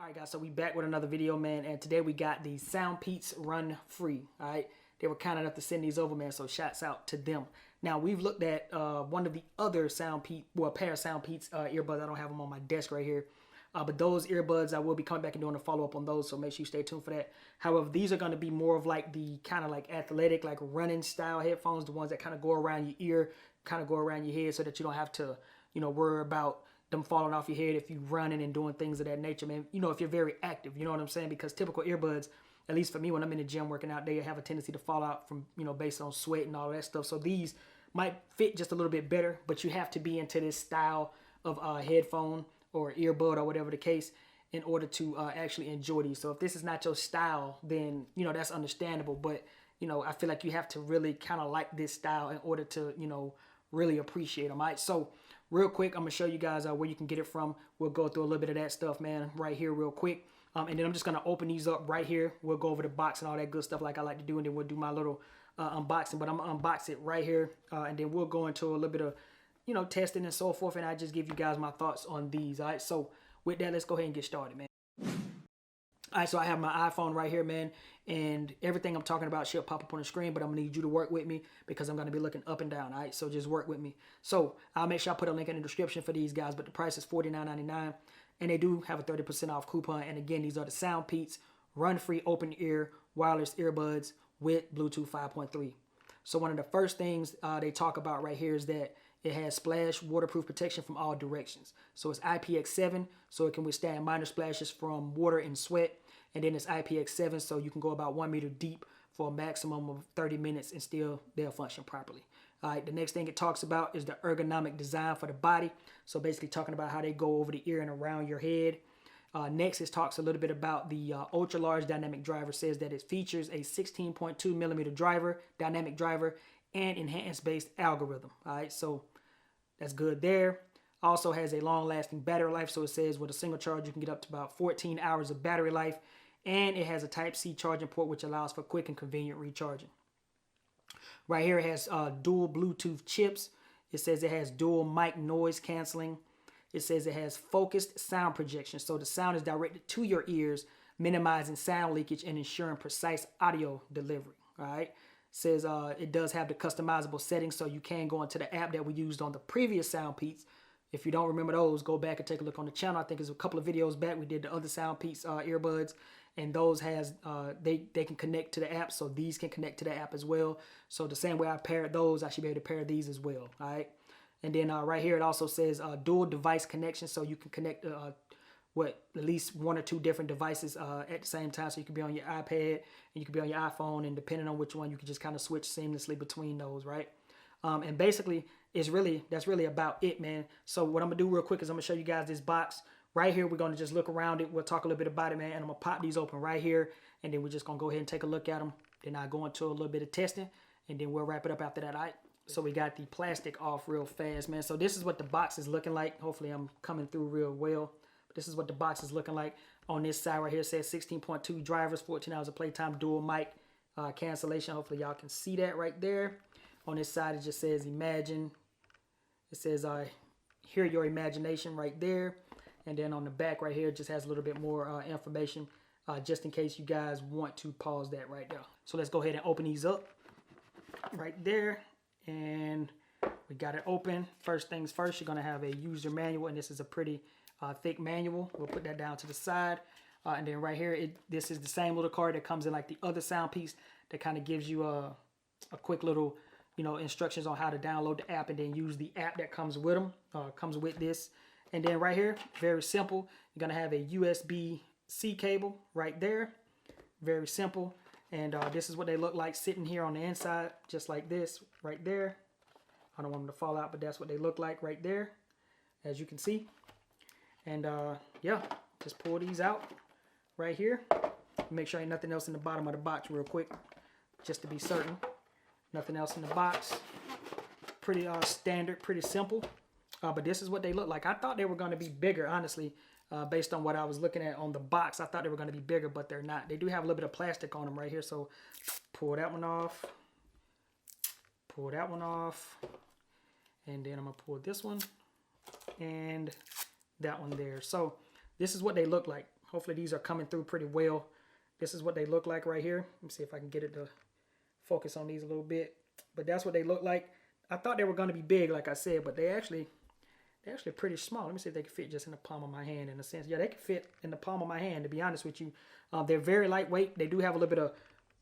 Alright guys, so we back with another video, man, and today we got the SoundPEATS Run Free. Alright, they were kind enough to send these over, man, so shouts out to them. Now we've looked at one of the other SoundPEATS, well, a pair of SoundPEATS earbuds. I don't have them on my desk right here, but those earbuds I will be coming back and doing a follow-up on those, so make sure you stay tuned for that. However, these are going to be more of like the kind of like athletic, like running style headphones, the ones that kind of go around your ear, kind of go around your head, so that you don't have to, you know, worry about them falling off your head if you're running and doing things of that nature, man. You know, if you're very active, you know what I'm saying? Because typical earbuds, at least for me, when I'm in the gym working out, they have a tendency to fall out from, you know, based on sweat and all that stuff. So these might fit just a little bit better, but you have to be into this style of headphone or earbud or whatever the case in order to actually enjoy these. So if this is not your style, then, you know, that's understandable. But, you know, I feel like you have to really kind of like this style in order to, you know, really appreciate them. All right, so real quick, I'm gonna show you guys where you can get it from. We'll go through a little bit of that stuff, man, right here real quick. And then I'm just gonna open these up right here. We'll go over the box and all that good stuff like I like to do, and then we'll do my little unboxing. But I'm gonna unbox it right here, and then we'll go into a little bit of, you know, testing and so forth, and I just give you guys my thoughts on these. All right, so with that, let's go ahead and get started, man. All right, so I have my iPhone right here, man, and everything I'm talking about should pop up on the screen, but I'm going to need you to work with me because I'm going to be looking up and down, all right? So just work with me. So I'll make sure I put a link in the description for these guys, but the price is $49.99, and they do have a 30% off coupon. And again, these are the SoundPEATS Run Free Open Ear Wireless Earbuds with Bluetooth 5.3. So one of the first things they talk about right here is that it has splash waterproof protection from all directions. So it's IPX7, so it can withstand minor splashes from water and sweat. And then it's IPX7, so you can go about 1 meter deep for a maximum of 30 minutes and still they'll function properly. All right, the next thing it talks about is the ergonomic design for the body. So basically talking about how they go over the ear and around your head. Next, it talks a little bit about the ultra large dynamic driver. Says that it features a 16.2 millimeter driver, dynamic driver, and enhanced based algorithm. All right, so that's good there. Also has a long lasting battery life. So it says with a single charge, you can get up to about 14 hours of battery life. And it has a Type-C charging port, which allows for quick and convenient recharging. Right here, it has dual Bluetooth chips. It says it has dual mic noise canceling. It says it has focused sound projection. So the sound is directed to your ears, minimizing sound leakage and ensuring precise audio delivery. All right. It says it does have the customizable settings, so you can go into the app that we used on the previous SoundPEATS. If you don't remember those, go back and take a look on the channel. I think it's a couple of videos back. We did the other SoundPEATS earbuds, and those has they can connect to the app, so these can connect to the app as well. So the same way I paired those, I should be able to pair these as well. All right, and then right here it also says dual device connection, so you can connect at least 1 or 2 different devices at the same time. So you can be on your iPad and you can be on your iPhone, and depending on which one, you can just kind of switch seamlessly between those, right? And basically, that's really about it, man. So what I'm gonna do real quick is I'm gonna show you guys this box right here. We're gonna just look around it. We'll talk a little bit about it, man. And I'm gonna pop these open right here, and then we're just gonna go ahead and take a look at them. Then I'll go into a little bit of testing, and then we'll wrap it up after that. All right. So we got the plastic off real fast, man. So this is what the box is looking like. Hopefully I'm coming through real well. But this is what the box is looking like. On this side right here, it says 16.2 drivers, 14 hours of playtime, dual mic cancellation. Hopefully y'all can see that right there. On this side, it just says imagine. It says hear your imagination right there. And then on the back right here, it just has a little bit more information just in case you guys want to pause that right there. So let's go ahead and open these up right there. And we got it open. First things first, you're going to have a user manual, and this is a pretty thick manual. We'll put that down to the side. And then right here, this is the same little card that comes in like the other SoundPEATS that kind of gives you a quick little, you know, instructions on how to download the app and then use the app that comes with them, comes with this. And then right here, very simple. You're going to have a USB-C cable right there. Very simple. And this is what they look like sitting here on the inside, just like this right there. I don't want them to fall out, but that's what they look like right there, as you can see. And yeah, just pull these out right here. Make sure ain't nothing else in the bottom of the box real quick, just to be certain. Nothing else in the box. Pretty standard, pretty simple. But this is what they look like. I thought they were going to be bigger, honestly, based on what I was looking at on the box. I thought they were going to be bigger, but they're not. They do have a little bit of plastic on them right here. So pull that one off. Pull that one off. And then I'm going to pull this one. And that one there. So this is what they look like. Hopefully these are coming through pretty well. This is what they look like right here. Let me see if I can get it to focus on these a little bit. But that's what they look like. I thought they were going to be big, like I said, but they're actually pretty small. Let me see if they can fit just in the palm of my hand in a sense. Yeah, they can fit in the palm of my hand, to be honest with you. They're very lightweight. They do have a little bit of,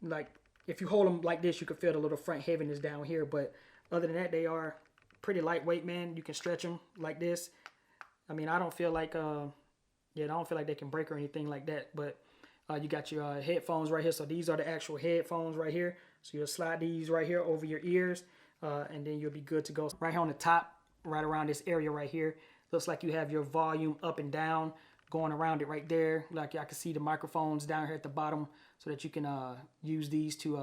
like, if you hold them like this, you can feel the little front heaviness down here. But other than that, they are pretty lightweight, man. You can stretch them like this. I mean, I don't feel like, I don't feel like they can break or anything like that. But you got your headphones right here. So these are the actual headphones right here. So you'll slide these right here over your ears, and then you'll be good to go. Right here on the top, right around this area right here, looks like you have your volume up and down going around it right there. Like I can see the microphones down here at the bottom so that you can use these to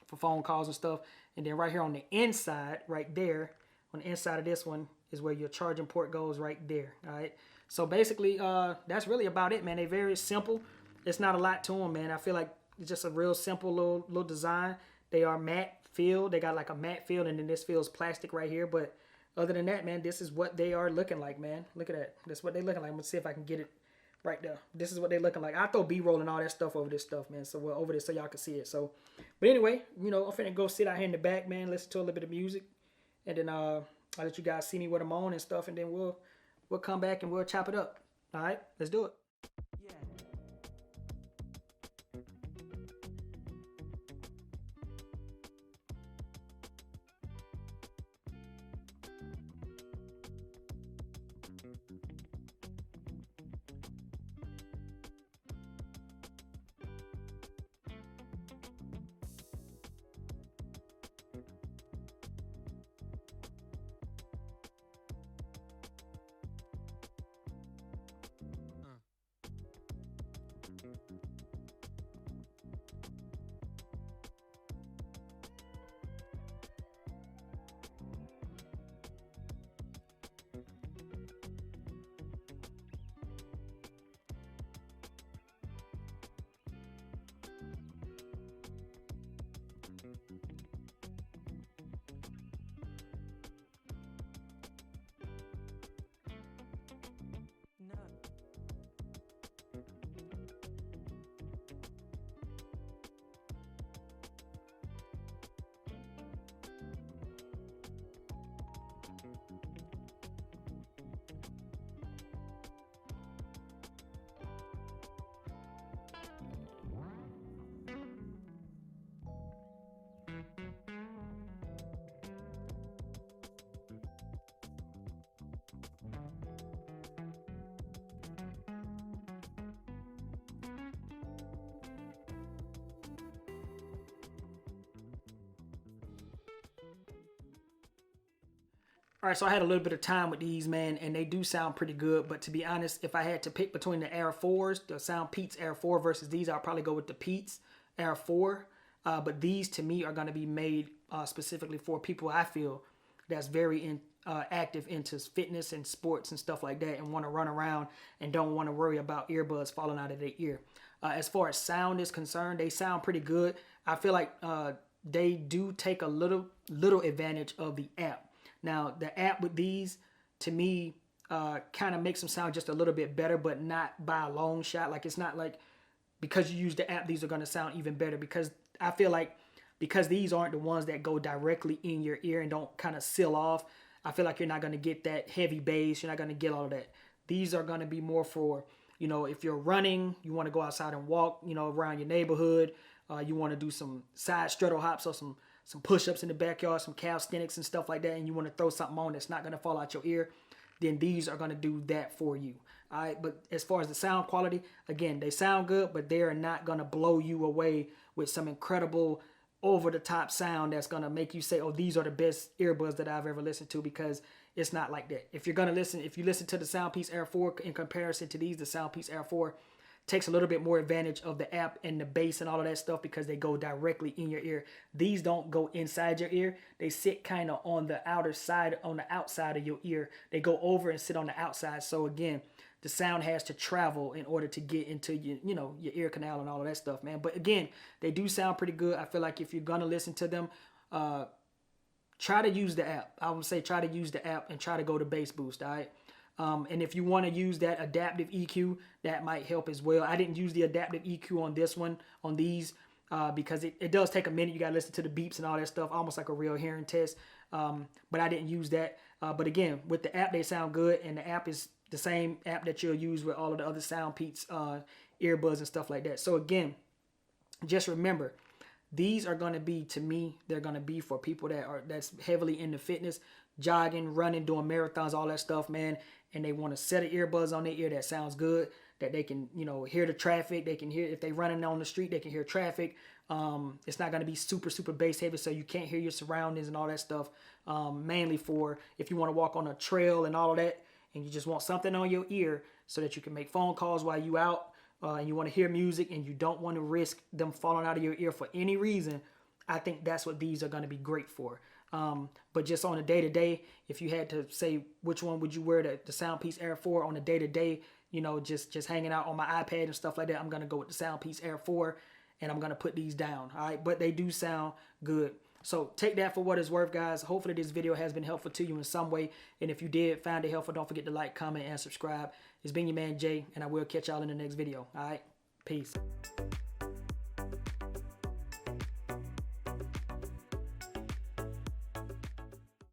for phone calls and stuff. And then right here on the inside, right there, on the inside of this one is where your charging port goes right there. All right. So basically, that's really about it, man. They're very simple. It's not a lot to them, man. I feel like it's just a real simple little design. They are matte feel. They got like a matte feel, and then this feels plastic right here. But other than that, man, this is what they are looking like, man. Look at that. That's what they're looking like. I'm gonna see if I can get it right there. This is what they're looking like. I throw B-roll and all that stuff over this stuff, man. So we're over this so y'all can see it. So, but anyway, you know, I'm finna go sit out here in the back, man. Listen to a little bit of music, and then I'll let you guys see me with them on and stuff, and then we'll come back and we'll chop it up. All right, let's do it. Yeah. All right, so I had a little bit of time with these, man, and they do sound pretty good. But to be honest, if I had to pick between the Air 4s, the SoundPEATS Air 4 versus these, I'll probably go with the Peats Air 4. But these, to me, are going to be made specifically for people, I feel, that's very active into fitness and sports and stuff like that, and want to run around and don't want to worry about earbuds falling out of their ear. As far as sound is concerned, they sound pretty good. I feel like they do take a little advantage of the app. Now, the app with these, to me, kind of makes them sound just a little bit better, but not by a long shot. Like, it's not like because you use the app, these are going to sound even better. Because I feel like because these aren't the ones that go directly in your ear and don't kind of seal off, I feel like you're not going to get that heavy bass. You're not going to get all of that. These are going to be more for, you know, if you're running, you want to go outside and walk, you know, around your neighborhood. You want to do some side straddle hops or some push-ups in the backyard, some calisthenics and stuff like that, and you want to throw something on that's not going to fall out your ear, then these are going to do that for you. All right, but as far as the sound quality, again, they sound good, but they are not going to blow you away with some incredible over-the-top sound that's going to make you say, oh, these are the best earbuds that I've ever listened to, because it's not like that. If you listen to the SoundPEATS Air 4 in comparison to these, the SoundPEATS Air 4 takes a little bit more advantage of the app and the bass and all of that stuff because they go directly in your ear. These don't go inside your ear. They sit kind of on the outer side, on the outside of your ear. They go over and sit on the outside. So again, the sound has to travel in order to get into your, you know, your ear canal and all of that stuff, man. But again, they do sound pretty good. I feel like if you're gonna listen to them, try to use the app. I would say try to use the app and try to go to bass boost. All right. And if you want to use that adaptive EQ, that might help as well. I didn't use the adaptive EQ on this one, on these, because it does take a minute. You got to listen to the beeps and all that stuff, almost like a real hearing test. But I didn't use that. But again, with the app, they sound good, and the app is the same app that you'll use with all of the other SoundPEATS earbuds and stuff like that. So again, just remember, these are going to be, to me, they're going to be for people that's heavily into fitness, jogging, running, doing marathons, all that stuff, man. And they want a set of earbuds on their ear that sounds good, that they can, you know, hear the traffic. They can hear, if they're running on the street, they can hear traffic. It's not going to be super, super bass heavy, so you can't hear your surroundings and all that stuff. Mainly for if you want to walk on a trail and all of that, and you just want something on your ear so that you can make phone calls while you out, and you want to hear music and you don't want to risk them falling out of your ear for any reason. I think that's what these are going to be great for. But just on a day-to-day, if you had to say which one would you wear, the SoundPEATS Air 4 on a day-to-day, you know, just hanging out on my iPad and stuff like that, I'm going to go with the SoundPEATS Air 4, and I'm going to put these down, all right? But they do sound good. So take that for what it's worth, guys. Hopefully this video has been helpful to you in some way. And if you did find it helpful, don't forget to like, comment, and subscribe. It's been your man, Jay, and I will catch y'all in the next video, all right? Peace.